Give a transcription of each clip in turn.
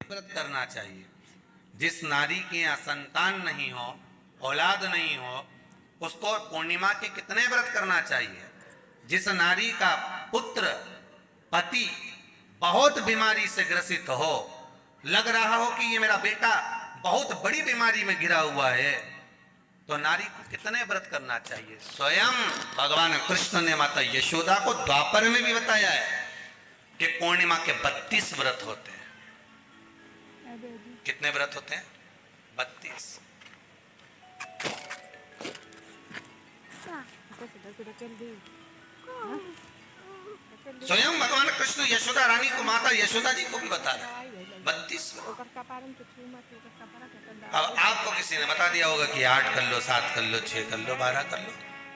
व्रत करना चाहिए। जिस नारी के यहाँ संतान नहीं हो, औलाद नहीं हो, उसको पूर्णिमा के कितने व्रत करना चाहिए। जिस नारी का पुत्र पति बहुत बीमारी से ग्रसित हो, लग रहा हो कि ये मेरा बेटा बहुत बड़ी बीमारी में घिरा हुआ है, तो नारी को कितने व्रत करना चाहिए। स्वयं भगवान कृष्ण ने माता यशोदा को द्वापर में भी बताया है कि पूर्णिमा के 32 व्रत होते हैं। कितने व्रत होते हैं? 32। स्वयं भगवान कृष्ण यशोदा रानी को, माता यशोदा जी को भी बता रहे 32। अब आपको किसी ने बता दिया होगा कि 8 कर लो, 7 कर लो, 6 कर लो, 12 कर लो,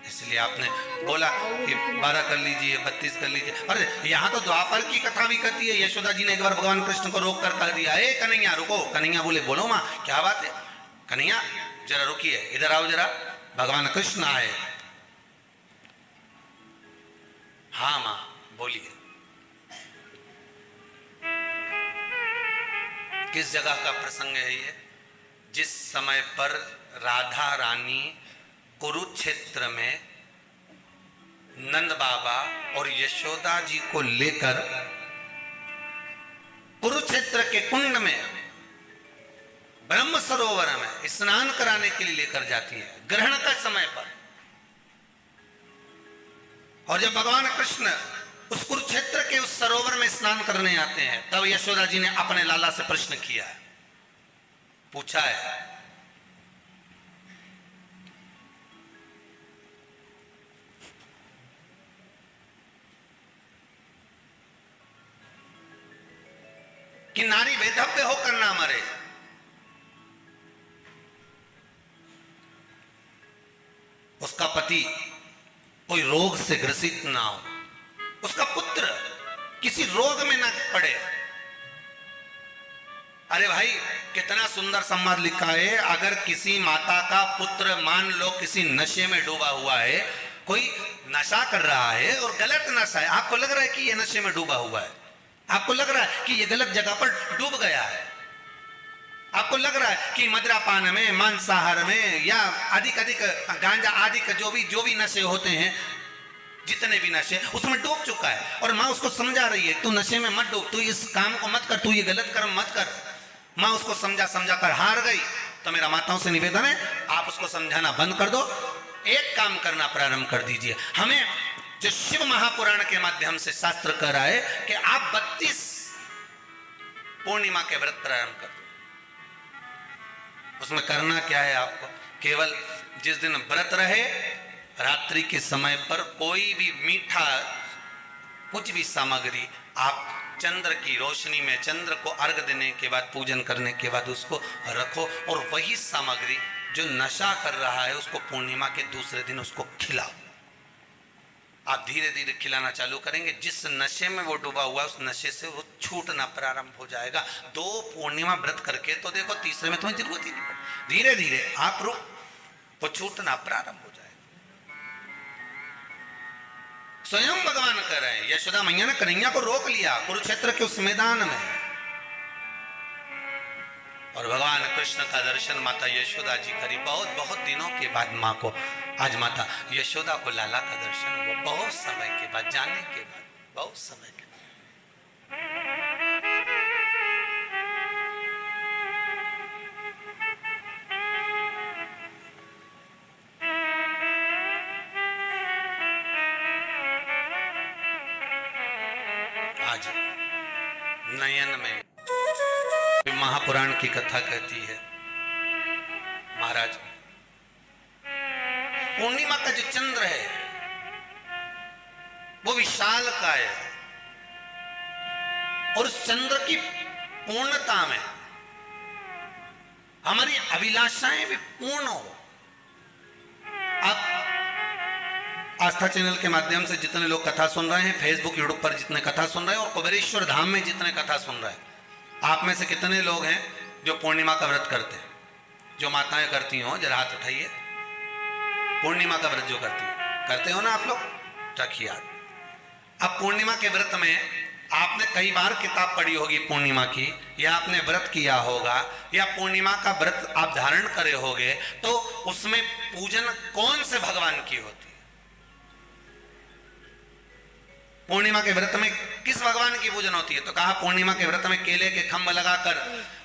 इसलिए आपने बोला कि 12 कर लीजिए, 32 कर लीजिए। अरे यहाँ तो द्वापर की कथा भी कहती है। यशोदा जी ने एक बार भगवान कृष्ण को रोक कर कह दिया, ए कन्हैया रुको। कन्हैया बोले, बोलो माँ क्या बात है। कन्हैया जरा रुकिए, इधर आओ जरा। भगवान कृष्ण आए। हाँ माँ बोलिए। किस जगह का प्रसंग है ये? जिस समय पर राधा रानी कुरुक्षेत्र में नंद बाबा और यशोदा जी को लेकर कुरुक्षेत्र के कुंड में, ब्रह्म सरोवर में स्नान कराने के लिए लेकर जाती है, ग्रहण का समय पर। और जब भगवान कृष्ण उस कुरुक्षेत्र के उस सरोवर में स्नान करने आते हैं, तब यशोदा जी ने अपने लाला से प्रश्न किया है, पूछा है कि नारी वैधव्य होकर ना मरे। उसका पति कोई रोग से ग्रसित ना हो, उसका पुत्र किसी रोग में ना पड़े। अरे भाई कितना सुंदर संवाद लिखा है। अगर किसी माता का पुत्र मान लो किसी नशे में डूबा हुआ है, कोई नशा कर रहा है और गलत नशा है, आपको लग रहा है कि यह नशे में डूबा हुआ है, आपको लग रहा है कि यह गलत जगह पर डूब गया है, आपको लग रहा है कि मदिरापान में, मांसाहार में या अधिक गांजा आदि का जो भी नशे होते हैं, जितने भी नशे, उसमें डूब चुका है। और माँ उसको समझा रही है, तू नशे में मत डूब, तू इस काम को मत कर, तू ये गलत कर्म मत कर। माँ उसको समझा कर हार गई। तो मेरा माताओं से निवेदन है, आप उसको समझाना बंद कर दो, एक काम करना प्रारंभ कर दीजिए। हमें जो शिव महापुराण के माध्यम से शास्त्र कह रहा है कि आप 32 पूर्णिमा के व्रत प्रारंभ कर दो। उसमें करना क्या है आपको? केवल जिस दिन व्रत रहे, रात्रि के समय पर कोई भी मीठा, कुछ भी सामग्री आप चंद्र की रोशनी में, चंद्र को अर्घ देने के बाद, पूजन करने के बाद उसको रखो, और वही सामग्री जो नशा कर रहा है उसको पूर्णिमा के दूसरे दिन उसको खिलाओ। आप धीरे धीरे खिलाना चालू करेंगे, जिस नशे में वो डूबा हुआ उस नशे से वो छूटना प्रारंभ हो जाएगा। 2 पूर्णिमा व्रत करके तो देखो, तीसरे में तुम्हें जरूरत ही नहीं पड़े। धीरे धीरे आप रुक, वो छूटना प्रारंभ हो जाएगा। स्वयं भगवान कह रहे हैं, यशोदा मैया ने कन्हैया को रोक लिया कुरुक्षेत्र के उस मैदान में, और भगवान कृष्ण का दर्शन माता यशोदा जी करी। बहुत दिनों के बाद माँ को, आज माता यशोदा को लाला का दर्शन हुआ, बहुत समय के बाद, जाने के बाद, बहुत समय के बाद। आज नयन में महापुराण की कथा कहती है, महाराज पूर्णिमा का जो चंद्र है वो विशाल का है, और उस चंद्र की पूर्णता में हमारी अभिलाषाएं भी पूर्ण हो। आप आस्था चैनल के माध्यम से जितने लोग कथा सुन रहे हैं, फेसबुक यूट्यूब पर जितने कथा सुन रहे हैं, और कुबेरेश्वर धाम में जितने कथा सुन रहे हैं, आप में से कितने लोग हैं जो पूर्णिमा का व्रत करते हैं? जो माताएं करती हो जरा हाथ उठाइए। पूर्णिमा का व्रत जो करती है, करते हो ना आप लोग? रखिए याद। अब पूर्णिमा के व्रत में आपने कई बार किताब पढ़ी होगी पूर्णिमा की, या आपने व्रत किया होगा, या पूर्णिमा का व्रत आप धारण करे होगे, तो उसमें पूजन कौन से भगवान की होती है? पूर्णिमा के व्रत में किस भगवान की पूजन होती है? तो कहा पूर्णिमा के व्रत में केले के खम्भ लगाकर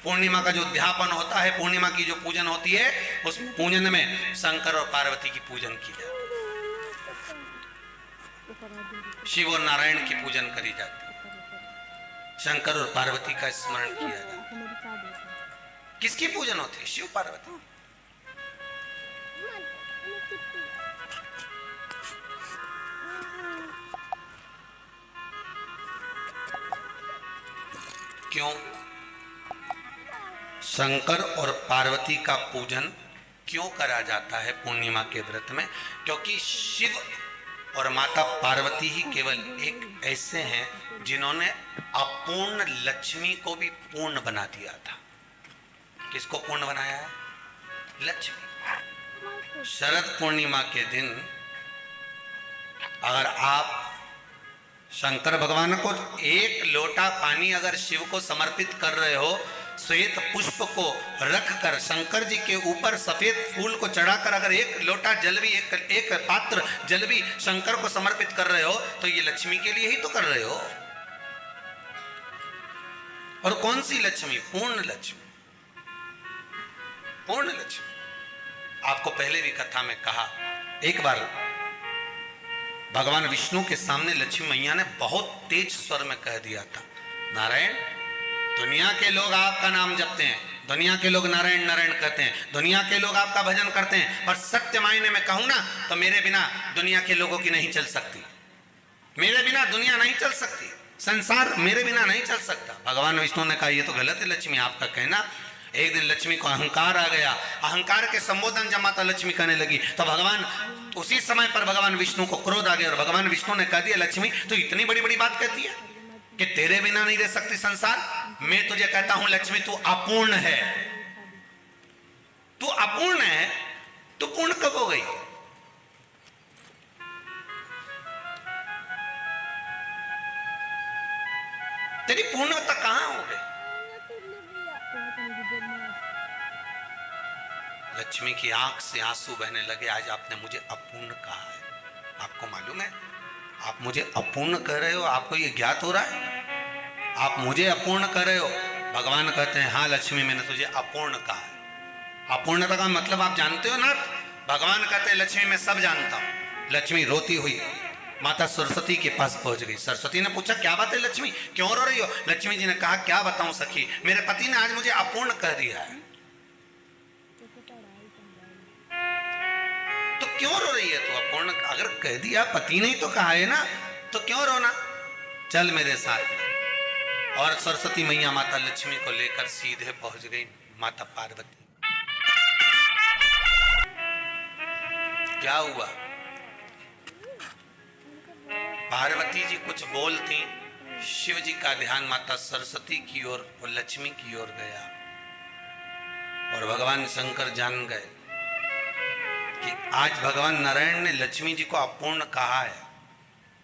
पूर्णिमा का जो अध्यापन होता है, पूर्णिमा की जो पूजन होती है, उस पूजन में शंकर और पार्वती की पूजन की जाती है, शिव और नारायण की पूजन करी जाती है, शंकर और पार्वती का स्मरण किया जाता है। किसकी पूजन होती है? शिव पार्वती। क्यों शंकर और पार्वती का पूजन क्यों करा जाता है पूर्णिमा के व्रत में? क्योंकि शिव और माता पार्वती ही केवल एक ऐसे हैं जिन्होंने अपूर्ण लक्ष्मी को भी पूर्ण बना दिया था। किसको पूर्ण बनाया है? लक्ष्मी। शरद पूर्णिमा के दिन अगर आप शंकर भगवान को एक लोटा पानी अगर शिव को समर्पित कर रहे हो, श्वेत पुष्प को रखकर शंकर जी के ऊपर सफेद फूल को चढ़ाकर अगर एक लोटा जल भी, एक पात्र जल भी शंकर को समर्पित कर रहे हो, तो ये लक्ष्मी के लिए ही तो कर रहे हो। और कौन सी लक्ष्मी? पूर्ण लक्ष्मी। पूर्ण लक्ष्मी। आपको पहले भी कथा में कहा, एक बार भगवान विष्णु के सामने लक्ष्मी मैया ने बहुत तेज स्वर में कह दिया था, नारायण, दुनिया के लोग आपका नाम जपते हैं, दुनिया के लोग नारायण नारायण कहते हैं, दुनिया के लोग आपका भजन करते हैं, पर सत्य मायने में कहूं ना तो मेरे बिना दुनिया के लोगों की नहीं चल सकती, मेरे बिना दुनिया नहीं चल सकती, संसार मेरे बिना नहीं चल सकता। भगवान विष्णु ने कहा, ये तो गलत है लक्ष्मी आपका कहना। एक दिन लक्ष्मी को अहंकार आ गया, अहंकार के संबोधन जब माता लक्ष्मी करने लगी तो भगवान, उसी समय पर भगवान विष्णु को क्रोध आ गया और भगवान विष्णु ने कह दिया, लक्ष्मी तू इतनी बड़ी बड़ी बात कहती है कि तेरे बिना नहीं रह सकती संसार। मैं तुझे कहता हूं लक्ष्मी, तू अपूर्ण है, तू अपूर्ण है, तू पूर्ण कब हो गई? तेरी पूर्णता कहां हो गई? लक्ष्मी की आंख से आंसू बहने लगे। आज आपने मुझे अपूर्ण कहा है, आपको मालूम है आप मुझे अपूर्ण कह रहे हो? आपको ये ज्ञात हो रहा है आप मुझे अपूर्ण कर रहे हो? भगवान कहते हैं, हाँ लक्ष्मी, मैंने तुझे अपूर्ण कहा है। अपूर्णता का मतलब आप जानते हो ना? भगवान कहते हैं, लक्ष्मी मैं सब जानता हूं। लक्ष्मी रोती हुई माता सरस्वती के पास पहुंच गई। सरस्वती ने पूछा, क्या बात है लक्ष्मी, क्यों रो रही हो? लक्ष्मी जी ने कहा, क्या बताऊं सखी, मेरे पति ने आज मुझे अपूर्ण कह दिया है। तो क्यों रो रही है? तो अपूर्ण अगर कह दिया, पति ने ही तो कहा है ना, तो क्यों रोना? चल मेरे साथ। और सरस्वती मैया माता लक्ष्मी को लेकर सीधे पहुंच गई माता पार्वती। क्या हुआ? पार्वती जी कुछ बोलती, शिव जी का ध्यान माता सरस्वती की ओर और लक्ष्मी की ओर गया और भगवान शंकर जान गए कि आज भगवान नारायण ने लक्ष्मी जी को अपूर्ण कहा है।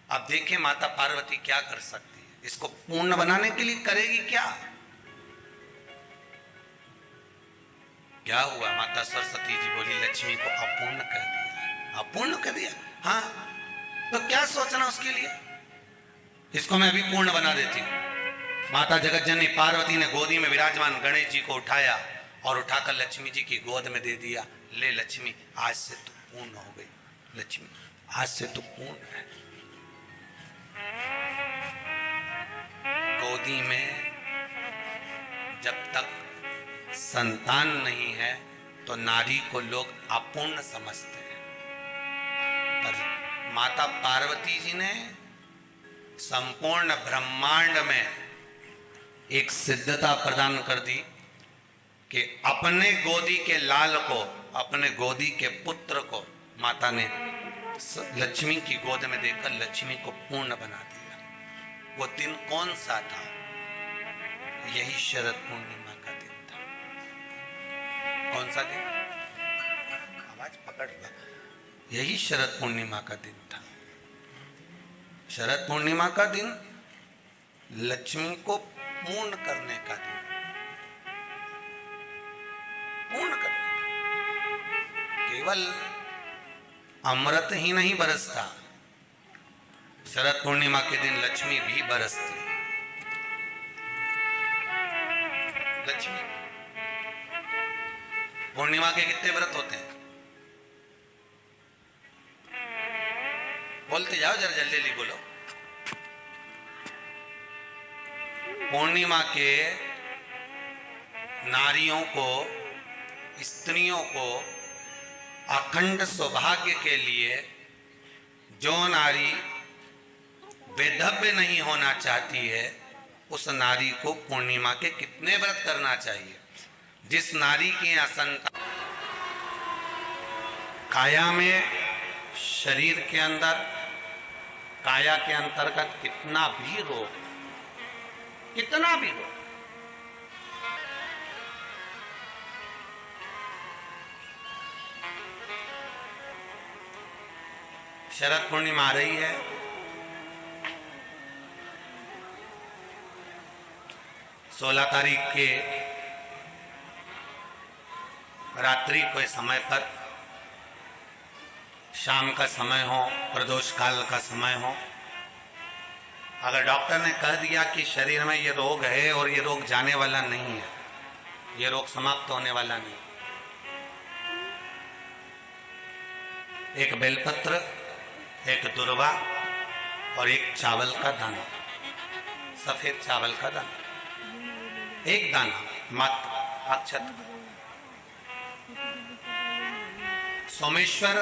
अब देखें माता पार्वती क्या कर सकती है, इसको पूर्ण बनाने के लिए करेगी क्या? क्या हुआ? माता सरस्वती जी बोली, लक्ष्मी को अपूर्ण कर दिया। अपूर्ण कर दिया? हाँ, तो क्या सोचना उसके लिए, इसको मैं अभी पूर्ण बना देती हूं। माता जगतजननी पार्वती ने गोदी में विराजमान गणेश जी को उठाया और उठाकर लक्ष्मी जी की गोद में दे दिया। ले लक्ष्मी, आज से तू पूर्ण हो गई। लक्ष्मी, आज से तू पूर्ण है। गोदी में जब तक संतान नहीं है तो नारी को लोग अपूर्ण समझते हैं, पर माता पार्वती जी ने संपूर्ण ब्रह्मांड में एक सिद्धता प्रदान कर दी कि अपने गोदी के लाल को, अपने गोदी के पुत्र को माता ने लक्ष्मी की गोद में देकर लक्ष्मी को पूर्ण बना दिया। वो दिन कौन सा था? यही शरद पूर्णिमा का दिन था। कौन सा दिन? आवाज पकड़ लो। यही शरद पूर्णिमा का दिन था। शरद पूर्णिमा का दिन लक्ष्मी को पूर्ण करने का दिन, पूर्ण करने का। केवल अमृत ही नहीं बरसता, शरद पूर्णिमा के दिन लक्ष्मी भी बरसती। लक्ष्मी पूर्णिमा के कितने व्रत होते हैं? बोलते जाओ, जरा जल्दी जल्दी बोलो। पूर्णिमा के नारियों को, स्त्रियों को अखंड सौभाग्य के लिए, जो नारी वैधव्य नहीं होना चाहती है, उस नारी को पूर्णिमा के कितने व्रत करना चाहिए? जिस नारी की असंतान, काया में, शरीर के अंदर, काया के अंतर्गत कितना भी रोग, कितना भी रोग, शरद पूर्णिमा आ रही है, 16 तारीख के रात्रि के समय पर, शाम का समय हो, प्रदोष काल का समय हो, अगर डॉक्टर ने कह दिया कि शरीर में ये रोग है और ये रोग जाने वाला नहीं है, ये रोग समाप्त होने वाला नहीं, एक बेलपत्र, एक दुर्वा और एक चावल का दाना, सफेद चावल का दाना, एक दाना मात्र अक्षत। सोमेश्वर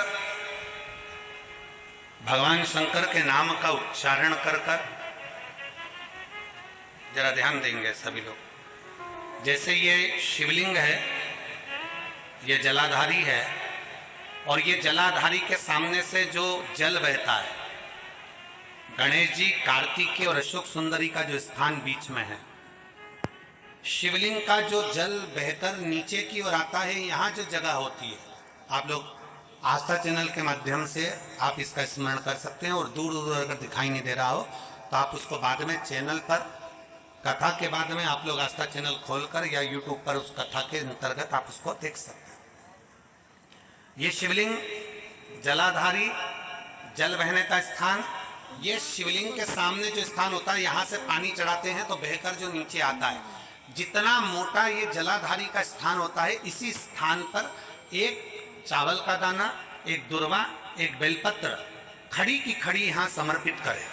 भगवान शंकर के नाम का उच्चारण कर कर, जरा ध्यान देंगे सभी लोग। जैसे ये शिवलिंग है, ये जलाधारी है, और ये जलाधारी के सामने से जो जल बहता है, गणेश जी, कार्तिकेय और अशोक सुंदरी का जो स्थान बीच में है, शिवलिंग का जो जल बहकर नीचे की ओर आता है, यहाँ जो जगह होती है, आप लोग आस्था चैनल के माध्यम से आप इसका स्मरण कर सकते हैं। और दूर दूर अगर दिखाई नहीं दे रहा हो तो आप उसको बाद में चैनल पर, कथा के बाद में आप लोग आस्था चैनल खोलकर या यूट्यूब पर उस कथा के अंतर्गत आप उसको देख सकते हैं। ये शिवलिंग, जलाधारी, जल बहने का स्थान, ये शिवलिंग के सामने जो स्थान होता है, यहाँ से पानी चढ़ाते हैं तो बहकर जो नीचे आता है, जितना मोटा ये जलाधारी का स्थान होता है, इसी स्थान पर एक चावल का दाना, एक दुर्वा, एक बेलपत्र खड़ी की खड़ी यहां समर्पित करें।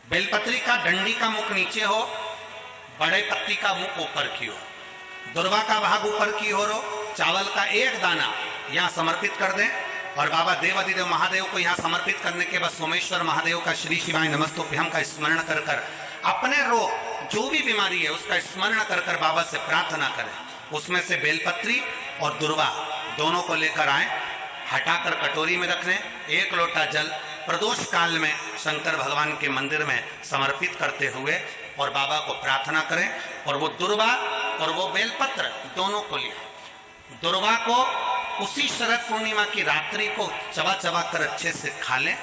बेलपत्री का डंडी का मुख नीचे हो, बड़े पत्ती का मुख ऊपर की हो, दुर्वा का भाग ऊपर की ओर हो, चावल का एक दाना यहां समर्पित कर दें। और बाबा देवाधिदेव महादेव को यहां समर्पित करने के बाद सोमेश्वर महादेव का श्री शिवाय नमस्तुभ्यम का स्मरण कर कर अपने रोग, जो भी बीमारी है उसका स्मरण कर कर बाबा से प्रार्थना करें। उसमें से बेलपत्री और दुर्वा दोनों को लेकर आए, हटाकर कटोरी में रख लें। एक लोटा जल प्रदोष काल में शंकर भगवान के मंदिर में समर्पित करते हुए और बाबा को प्रार्थना करें। और वो दुर्वा और वो बेलपत्र दोनों को लिया। दुर्वा को उसी शरद पूर्णिमा की रात्रि को चबा चबा कर अच्छे से खा लें,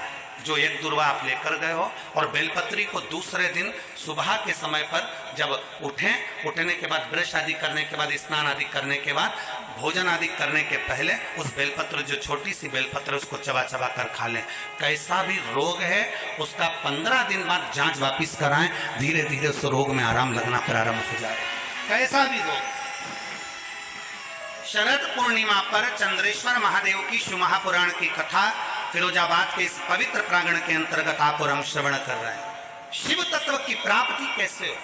जो एक दुर्वा आप लेकर गए हो। और बेलपत्री को दूसरे दिन सुबह के समय पर जब उठें, उठने के बाद ब्रश आदि करने के बाद, स्नान आदि करने के बाद, भोजन आदि करने के पहले उस बेलपत्र, जो छोटी सी बेलपत्र, उसको चबा चबा कर खा लें। कैसा भी रोग है उसका 15 दिन बाद जांच वापिस कराएं, धीरे धीरे उस रोग में आराम लगना प्रारंभ हो जाए। कैसा भी रोग। शरद पूर्णिमा पर चंद्रेश्वर महादेव की शिव महापुराण की कथा फिरोजाबाद के इस पवित्र प्रांगण के अंतर्गत आप और हम श्रवण कर रहे हैं। शिव तत्व की प्राप्ति कैसे हो?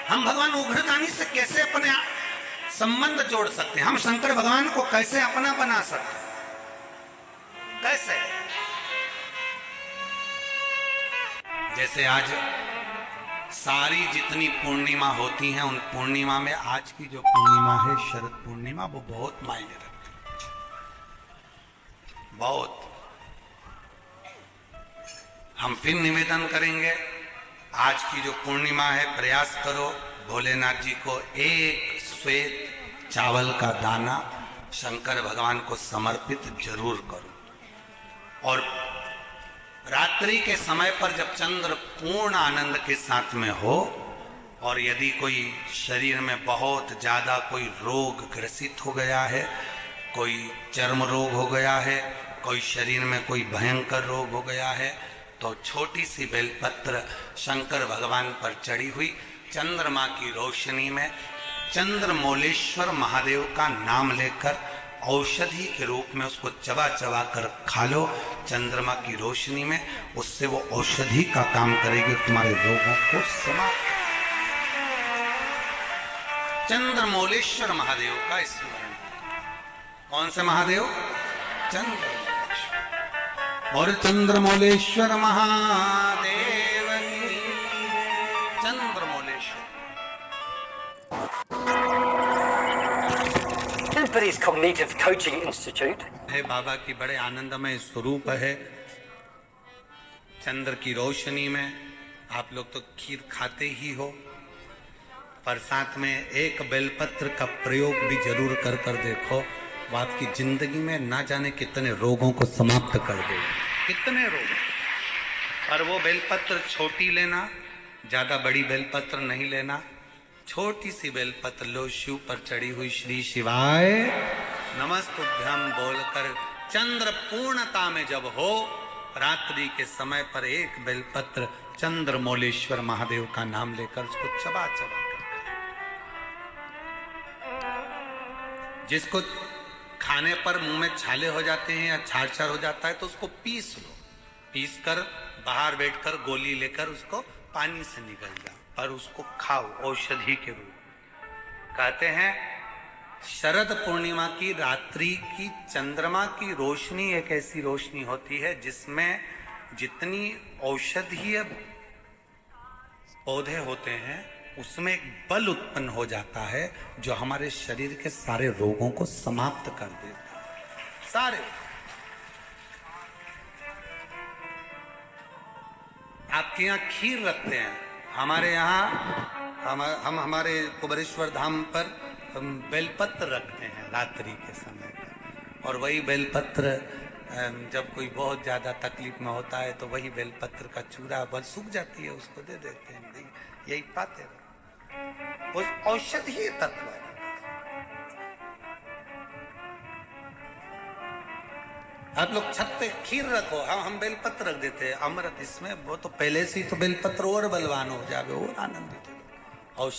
हम भगवान उग्रतानी से कैसे अपने संबंध जोड़ सकते हैं? हम शंकर भगवान को कैसे अपना बना सकते हैं? कैसे? जैसे आज सारी जितनी पूर्णिमा होती हैं, उन पूर्णिमा में आज की जो पूर्णिमा है शरद पूर्णिमा, वो बहुत मायने रखती है, बहुत। हम फिर निवेदन करेंगे, आज की जो पूर्णिमा है, प्रयास करो भोलेनाथ जी को एक श्वेत चावल का दाना शंकर भगवान को समर्पित जरूर करो। और रात्रि के समय पर जब चंद्र पूर्ण आनंद के साथ में हो, और यदि कोई शरीर में बहुत ज़्यादा कोई रोग ग्रसित हो गया है, कोई चर्म रोग हो गया है, कोई शरीर में कोई भयंकर रोग हो गया है, तो छोटी सी बेलपत्र शंकर भगवान पर चढ़ी हुई चंद्रमा की रोशनी में चंद्रमौलेश्वर महादेव का नाम लेकर औषधि के रूप में उसको चबा चबा कर खा लो चंद्रमा की रोशनी में, उससे वो औषधि का काम करेगी, तुम्हारे रोगों को समाप्त। चंद्रमौलेश्वर महादेव का स्मरण। कौन से महादेव? चंद्रमौलेश्वर। और चंद्रमौलेश्वर महादेव की। Chandramouleshwar Tilbury's Cognitive Coaching Institute है बाबा की बड़े आनंदमय स्वरूप है। चंद्र की रोशनी में आप लोग तो खीर खाते ही हो, पर साथ में एक बेलपत्र का प्रयोग भी जरूर कर कर देखो, वो आपकी जिंदगी में ना जाने कितने रोगों को समाप्त कर दे। कितने रोग। पर वो बेलपत्र छोटी लेना, ज्यादा बड़ी बेलपत्र नहीं लेना, छोटी सी बेलपत्र लो, शिव पर चढ़ी हुई श्री शिवाय नमस्तुभ्यम बोलकर चंद्र पूर्णता में जब हो, रात्रि के समय पर एक बेलपत्र चंद्रमौलेश्वर महादेव का नाम लेकर उसको चबा चबा कर, जिसको खाने पर मुंह में छाले हो जाते हैं या छाड़ छाड़ हो जाता है तो उसको पीस लो, पीस कर बाहर बैठकर गोली लेकर उसको पानी से निकल जाओ, पर उसको खाओ औषधि के रूप। कहते हैं शरद पूर्णिमा की रात्रि की चंद्रमा की रोशनी एक ऐसी रोशनी होती है जिसमें जितनी औषधीय पौधे होते हैं उसमें एक बल उत्पन्न हो जाता है जो हमारे शरीर के सारे रोगों को समाप्त कर देता है। सारे। आपके यहाँ खीर रखते हैं, हमारे यहाँ हम हमारे कुबेरेश्वर धाम पर हम बेलपत्र रखते हैं रात्रि के समय पर, और वही बेलपत्र जब कोई बहुत ज़्यादा तकलीफ में होता है तो वही बेलपत्र का चूरा बल सूख जाती है, उसको दे देते हैं, यही पाते हैं। वो औषधीय तत्व है। आप लोग छत पे खीर रखो, हम बेलपत्र रख देते हैं, अमृत इसमें, वो तो पहले से ही तो बेलपत्र और बलवान हो जावे और आनंदित हो। औषधि